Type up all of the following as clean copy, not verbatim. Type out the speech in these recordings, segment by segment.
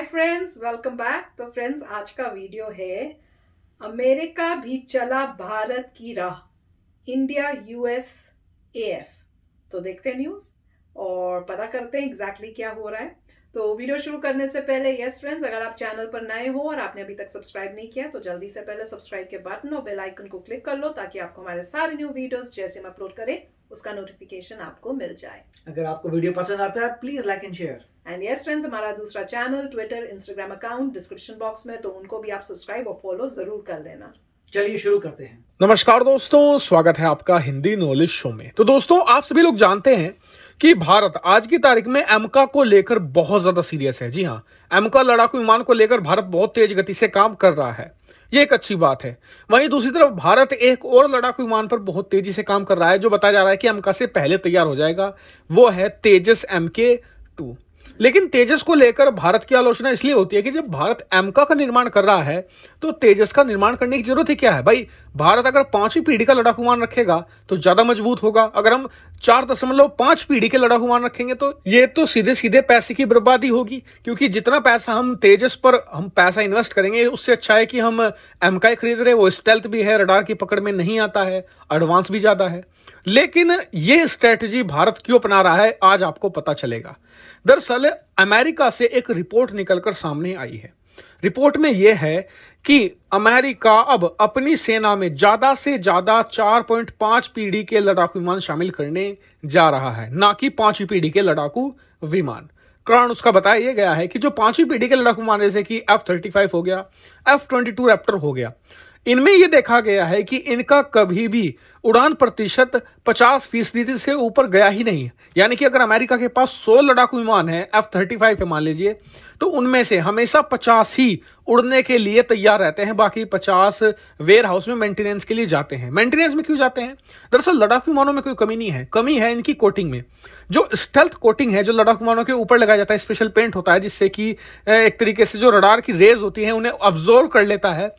Friends, welcome back. तो friends, आज का वीडियो है अमेरिका भी चला भारत की राह, इंडिया यूएस एएफ। तो देखते हैं न्यूज़ और पता करते हैं एग्जैक्टली क्या हो रहा है। तो वीडियो शुरू करने से पहले यस फ्रेंड्स, अगर आप चैनल पर नए हो और आपने अभी तक सब्सक्राइब नहीं किया तो जल्दी से पहले सब्सक्राइब के बटन और बेल आइकन को क्लिक कर लो ताकि आपको हमारे सारे न्यू वीडियोस जैसे हम अपलोड करें उसका नोटिफिकेशन आपको मिल जाए। अगर आपको वीडियो पसंद आता है please like and share. And yes friends, हमारा दूसरा channel, Twitter, Instagram account description box में, तो उनको भी आप सब्सक्राइब और फॉलो जरूर कर लेना। चलिए शुरू करते हैं। नमस्कार दोस्तों, स्वागत है आपका हिंदी नॉलेज शो में। तो दोस्तों, आप सभी लोग जानते हैं कि भारत आज की तारीख में एमका को लेकर बहुत ज्यादा सीरियस है। जी हाँ, एमका लड़ाकू विमान को लेकर भारत बहुत तेज गति से काम कर रहा है। ये एक अच्छी बात है। वहीं दूसरी तरफ भारत एक और लड़ाकू विमान पर बहुत तेजी से काम कर रहा है जो बताया जा रहा है कि एमका से पहले तैयार हो जाएगा। वो है तेजस MK2। लेकिन तेजस को लेकर भारत की आलोचना इसलिए होती है कि जब भारत एमका का निर्माण कर रहा है तो तेजस का निर्माण करने की जरूरत ही क्या है भाई। भारत अगर 5वीं पीढ़ी का लड़ाकू विमान रखेगा तो ज्यादा मजबूत होगा। अगर हम 4.5 पीढ़ी के लड़ाकू विमान रखेंगे तो ये तो सीधे सीधे पैसे की बर्बादी होगी, क्योंकि जितना पैसा हम तेजस पर हम पैसा इन्वेस्ट करेंगे उससे अच्छा है कि हम एमका ही खरीद रहे। वो स्टेल्थ भी है, रडार की पकड़ में नहीं आता है, एडवांस भी ज्यादा है। लेकिन ये स्ट्रेटजी भारत क्यों अपना रहा है आज आपको पता चलेगा। दरअसल अमेरिका से एक रिपोर्ट निकलकर सामने आई है। रिपोर्ट में यह है कि अमेरिका अब अपनी सेना में ज्यादा से ज्यादा 4.5 पीढ़ी के लड़ाकू विमान शामिल करने जा रहा है, ना कि 5वीं पीढ़ी के लड़ाकू विमान। कारण उसका बताया यह गया है कि जो 5वीं पीढ़ी के लड़ाकू विमान जैसे कि F-35 हो गया, F-22 रैप्टर हो गया, इनमें यह देखा गया है कि इनका कभी भी उड़ान प्रतिशत 50% से ऊपर गया ही नहीं है। यानी कि अगर अमेरिका के पास 100 लड़ाकू विमान है, F-35 है मान लीजिए, तो उनमें से हमेशा 50 ही उड़ने के लिए तैयार रहते हैं, बाकी 50 वेयर हाउस में मेंटेनेंस के लिए जाते हैं। मेंटेनेंस में क्यों जाते हैं? दरअसल लड़ाकू विमानों में कोई कमी नहीं है, कमी है इनकी कोटिंग में। जो स्टेल्थ कोटिंग है, जो लड़ाकू विमानों के ऊपर लगाया जाता है, स्पेशल पेंट होता है जिससे कि एक तरीके से जो रडार की रेज होती है उन्हें अब्जॉर्व कर लेता है।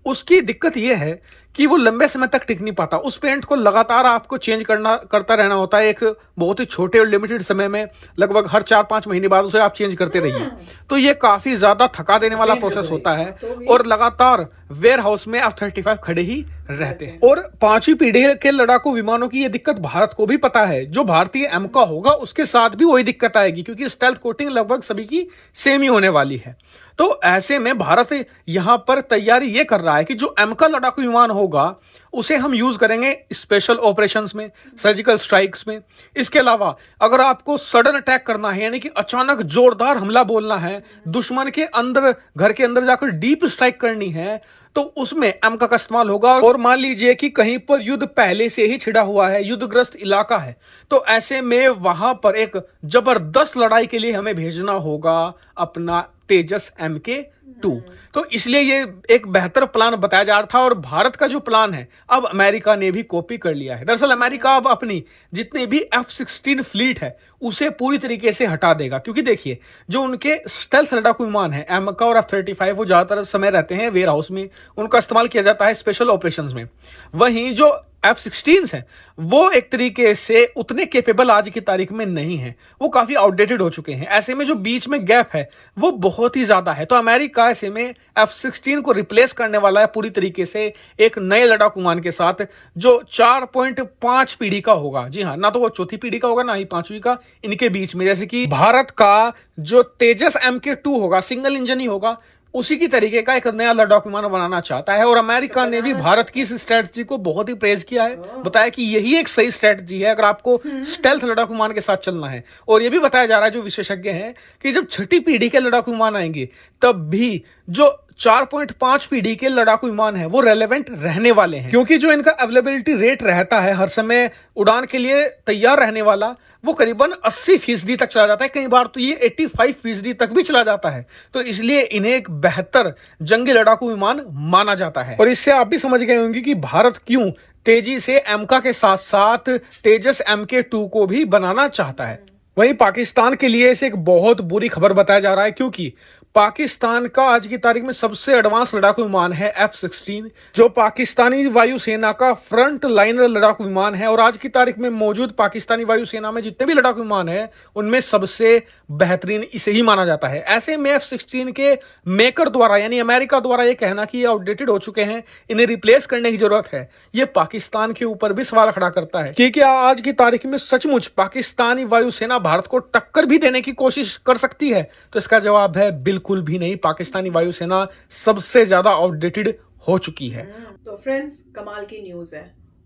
उसकी दिक्कत यह है कि वो लंबे समय तक टिक नहीं पाता। उस पेंट को लगातार आपको चेंज करता रहना होता है। एक बहुत ही छोटे और लिमिटेड समय में लगभग हर 4-5 महीने बाद उसे आप चेंज करते रहिए। तो ये काफी ज्यादा थका देने वाला प्रोसेस होता है और लगातार वेयर हाउस में F-35 खड़े ही रहते हैं। और 5वीं पीढ़ी के लड़ाकू विमानों की ये दिक्कत भारत को भी पता है। जो भारतीय एमका होगा उसके साथ भी वही दिक्कत आएगी, क्योंकि स्टेल्थ कोटिंग लगभग सभी की सेम ही होने वाली है। तो ऐसे में भारत यहां पर तैयारी ये कर रहा है कि जो एमका लड़ाकू विमान होगा उसे हम यूज करेंगे स्पेशल ऑपरेशंस में, सर्जिकल स्ट्राइक्स में। इसके अलावा अगर आपको सडन अटैक करना है, यानी कि अचानक जोरदार हमला बोलना है, दुश्मन के अंदर, घर के अंदर जाकर डीप स्ट्राइक करनी है, तो उसमें एमका का इस्तेमाल होगा। और मान लीजिए कि कहीं पर युद्ध पहले से ही छिड़ा हुआ है, युद्धग्रस्त इलाका है, तो ऐसे में वहां पर एक जबरदस्त लड़ाई के लिए हमें भेजना होगा अपना तेजस MK2। तो इसलिए ये एक बेहतर प्लान बताया जा रहा था और भारत का जो प्लान है अब अमेरिका ने भी कॉपी कर लिया है। दरअसल अमेरिका अब अपनी जितनी भी F-16 फ्लीट है उसे पूरी तरीके से हटा देगा, क्योंकि देखिए जो उनके स्टेल्थ लड़ाकू विमान है एमका और F-35 वो ज्यादातर समय रहते हैं वेयर हाउस में, उनका इस्तेमाल किया जाता है स्पेशल ऑपरेशंस में। वहीं जो F-16 हैं वो एक तरीके से उतने केपेबल आज की तारीख में नहीं है, वो काफी आउटडेटेड हो चुके हैं। ऐसे में जो बीच में गैप है वो बहुत ही ज्यादा है। तो अमेरिका ऐसे में F-16 को रिप्लेस करने वाला है पूरी तरीके से एक नए लड़ाकू विमान के साथ जो 4.5 पीढ़ी का होगा। जी हाँ, ना तो वो 4थी पीढ़ी का होगा ना ही 5वीं का, इनके बीच में। जैसे कि भारत का जो तेजस MK2 होगा सिंगल इंजन ही होगा, उसी की तरीके का एक नया लड़ाकू विमान बनाना चाहता है। और अमेरिका ने भी भारत की इस स्ट्रेटजी को बहुत ही प्रेज किया है, बताया कि यही एक सही स्ट्रेटजी है अगर आपको स्टेल्थ लड़ाकू विमान के साथ चलना है। और यह भी बताया जा रहा है जो विशेषज्ञ हैं कि जब 6ठी पीढ़ी के लड़ाकू विमान आएंगे तब भी जो 4.5 पीढ़ी के लड़ाकू विमान है वो रेलेवेंट रहने वाले हैं, क्योंकि जो इनका अवेलेबिलिटी रेट रहता है हर समय उड़ान के लिए तैयार रहने वाला, वो करीबन 80% तक चला जाता है। कई बार तो ये 85% तक भी चला जाता है। तो इसलिए इन्हें एक बेहतर जंगी लड़ाकू विमान माना जाता है। और इससे आप भी समझ गए होंगे कि भारत क्यों तेजी से एमका के साथ साथ तेजस MK2 को भी बनाना चाहता है। वहीं पाकिस्तान के लिए इसे एक बहुत बुरी खबर बताया जा रहा है, क्योंकि पाकिस्तान का आज की तारीख में सबसे एडवांस लड़ाकू विमान है F-16, जो पाकिस्तानी वायुसेना का फ्रंट लाइनर लड़ाकू विमान है। और आज की तारीख में मौजूद पाकिस्तानी वायुसेना में जितने भी लड़ाकू विमान है उनमें सबसे बेहतरीन इसे ही माना जाता है। ऐसे में F-16 के मेकर द्वारा यानी अमेरिका द्वारा यह कहना कि ये आउटडेटेड हो चुके हैं, इन्हें रिप्लेस करने की जरूरत है, ये पाकिस्तान के ऊपर भी सवाल खड़ा करता है कि क्या आज की तारीख में सचमुच पाकिस्तानी वायुसेना भारत को टक्कर भी देने की कोशिश कर सकती है? तो इसका जवाब है बिल्कुल भी नहीं। पाकिस्तानी वायुसेना सबसे ज्यादा आउटडेटेड हो चुकी है। तो फ्रेंड्स, कमाल की न्यूज़ है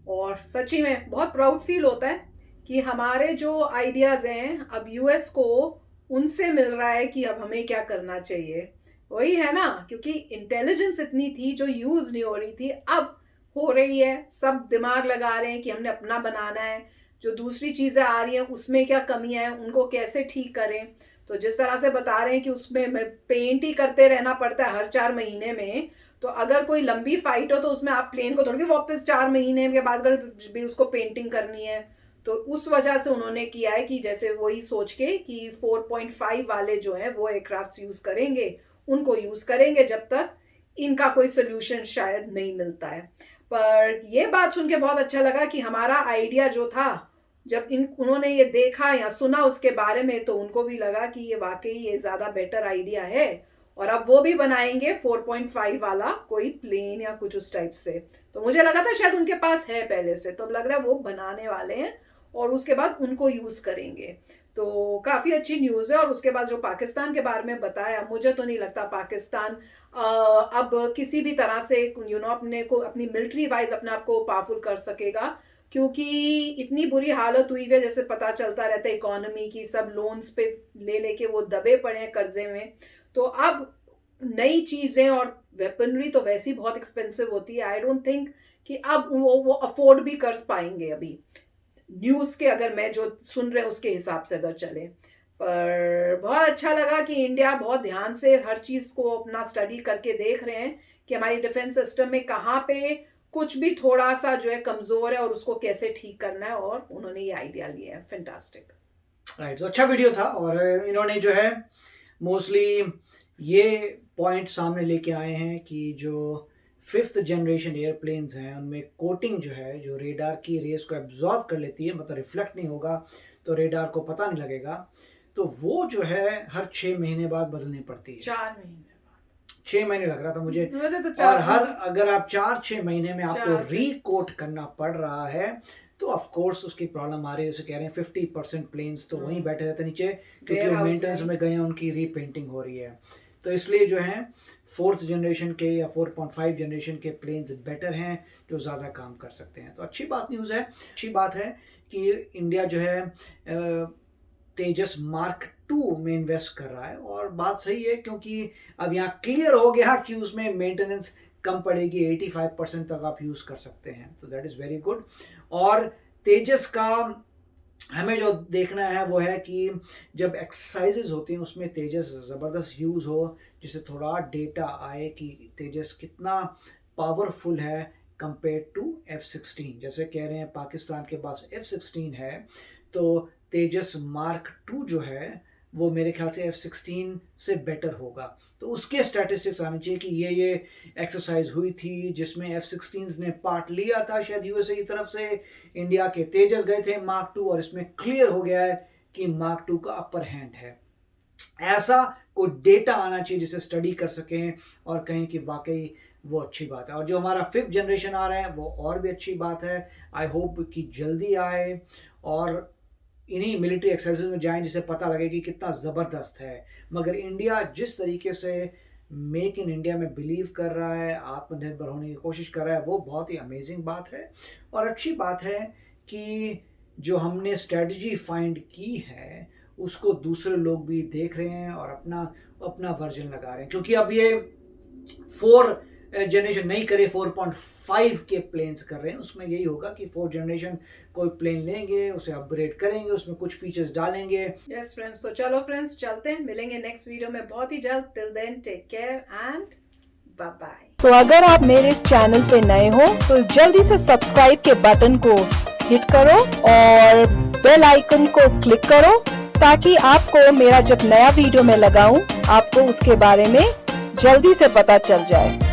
और सच्ची में बहुत प्राउड फील होता है कि हमारे जो आइडियाज़ हैं अब यूएस को उनसे मिल रहा है कि अब हमें क्या करना चाहिए। वही है ना, क्योंकि इंटेलिजेंस इतनी थी जो यूज़ नहीं हो रही थी, अब हो रही है। सब दिमाग लगा रहे हैं कि हमने अपना बनाना है, जो दूसरी चीज़ें आ रही हैं उसमें क्या कमियां हैं उनको कैसे ठीक करें। तो जिस तरह से बता रहे हैं कि उसमें पेंट ही करते रहना पड़ता है हर 4 महीने में, तो अगर कोई लंबी फाइट हो तो उसमें आप प्लेन को थोड़ी वापस 4 महीने के बाद अगर भी उसको पेंटिंग करनी है, तो उस वजह से उन्होंने किया है कि जैसे वही सोच के कि 4.5 वाले जो हैं वो एयरक्राफ्ट यूज़ करेंगे, उनको यूज़ करेंगे जब तक इनका कोई सोल्यूशन शायद नहीं मिलता है। पर ये बात सुन के बहुत अच्छा लगा कि हमारा आइडिया जो था, जब उन्होंने ये देखा या सुना उसके बारे में, तो उनको भी लगा कि ये वाकई ये ज़्यादा बेटर आइडिया है और अब वो भी बनाएंगे 4.5 वाला कोई प्लेन या कुछ उस टाइप से। तो मुझे लगा था शायद उनके पास है पहले से, तो अब लग रहा है वो बनाने वाले हैं और उसके बाद उनको यूज़ करेंगे। तो काफ़ी अच्छी न्यूज़ है। और उसके बाद जो पाकिस्तान के बारे में बताया, मुझे तो नहीं लगता पाकिस्तान अब किसी भी तरह से अपने को अपनी मिलिट्री वाइज अपने आप को पावरफुल कर सकेगा, क्योंकि इतनी बुरी हालत हुई है, जैसे पता चलता रहता है इकोनॉमी की, सब लोन्स पे ले लेके वो दबे पड़े हैं कर्जे में। तो अब नई चीज़ें और वेपनरी तो वैसे ही बहुत एक्सपेंसिव होती है, आई डोंट थिंक कि अब वो अफोर्ड भी कर पाएंगे अभी, न्यूज़ के अगर मैं जो सुन रहे हैं उसके हिसाब से अगर चले। पर बहुत अच्छा लगा कि इंडिया बहुत ध्यान से हर चीज़ को अपना स्टडी करके देख रहे हैं कि हमारी डिफेंस सिस्टम में कहाँ पे कुछ भी थोड़ा सा जो है कमज़ोर है और उसको कैसे ठीक करना है, और उन्होंने ये आइडिया लिया है। Fantastic, right. तो अच्छा वीडियो था और इन्होंने जो है मोस्टली ये पॉइंट सामने लेके आए हैं कि जो 5th जनरेशन एयरप्लेन्स हैं उनमें कोटिंग जो है, जो रेडार की रेस को एब्जॉर्ब कर लेती है, मतलब रिफ्लेक्ट नहीं होगा तो रेडार को पता नहीं लगेगा, तो वो जो है हर 6 महीने बाद बदलनी पड़ती है। 4 महीने 6 महीने लग रहा था मुझे। तो और हर अगर आप 4-6 महीने में आपको रीकोट करना पड़ रहा है तो ऑफ कोर्स उसकी प्रॉब्लम आ रही है। जैसे कह रहे हैं 50% प्लेन्स तो वहीं बैठे रहते नीचे, क्योंकि वो मेंटेनेंस में गए हैं, उनकी रीपेंटिंग हो रही है। तो इसलिए जो है 4th जनरेशन के या 4.5 जनरेशन के प्लेन्स बेटर हैं, जो ज़्यादा काम कर सकते हैं। तो अच्छी बात न्यूज़ है। अच्छी बात है कि इंडिया जो है तेजस मार्क 2 में इन्वेस्ट कर रहा है, और बात सही है क्योंकि अब यहाँ क्लियर हो गया कि उसमें मेंटेनेंस कम पड़ेगी, 85% तक आप यूज़ कर सकते हैं। तो दैट इज़ वेरी गुड। और तेजस का हमें जो देखना है वो है कि जब एक्सरसाइजेज होती हैं उसमें तेजस ज़बरदस्त यूज़ हो, जिससे थोड़ा डेटा आए कि तेजस कितना पावरफुल है कंपेयर टू F-16। जैसे कह रहे हैं पाकिस्तान के पास F-16 है, तो तेजस मार्क 2 जो है वो मेरे ख्याल से F-16 से बेटर होगा। तो उसके स्टैटिस्टिक्स आने चाहिए कि ये एक्सरसाइज हुई थी जिसमें F-16 ने पार्ट लिया था शायद यूएसए की तरफ से, इंडिया के तेजस गए थे मार्क 2, और इसमें क्लियर हो गया है कि मार्क 2 का अपर हैंड है। ऐसा कोई डेटा आना चाहिए जिसे स्टडी कर सकें और कहें कि वाकई वो अच्छी बात है। और जो हमारा 5th जनरेशन आ रहा है वो और भी अच्छी बात है। आई होप कि जल्दी आए और इन्हीं मिलिट्री एक्सरसाइज में जाएं जिससे पता लगे कि कितना ज़बरदस्त है। मगर इंडिया जिस तरीके से मेक इन इंडिया में बिलीव कर रहा है, आत्मनिर्भर होने की कोशिश कर रहा है, वो बहुत ही अमेजिंग बात है। और अच्छी बात है कि जो हमने स्ट्रेटजी फाइंड की है उसको दूसरे लोग भी देख रहे हैं और अपना वर्जन लगा रहे हैं, क्योंकि अब ये 4 जनरेशन नहीं करे, 4.5 के प्लेन्स कर रहे हैं। उसमें यही होगा कि 4 जनरेशन कोई प्लेन लेंगे, उसे अपग्रेड करेंगे, उसमें कुछ फीचर्स डालेंगे। यस फ्रेंड्स, तो चलो फ्रेंड्स चलते हैं, मिलेंगे नेक्स्ट वीडियो में बहुत ही जल्द। Till then take care and bye bye. तो अगर आप मेरे इस चैनल पे नए हो तो जल्दी से सब्सक्राइब के बटन को हिट करो और बेल आइकन को क्लिक करो, ताकि आपको मेरा जब नया वीडियो मैं लगाऊं आपको उसके बारे में जल्दी से पता चल जाए।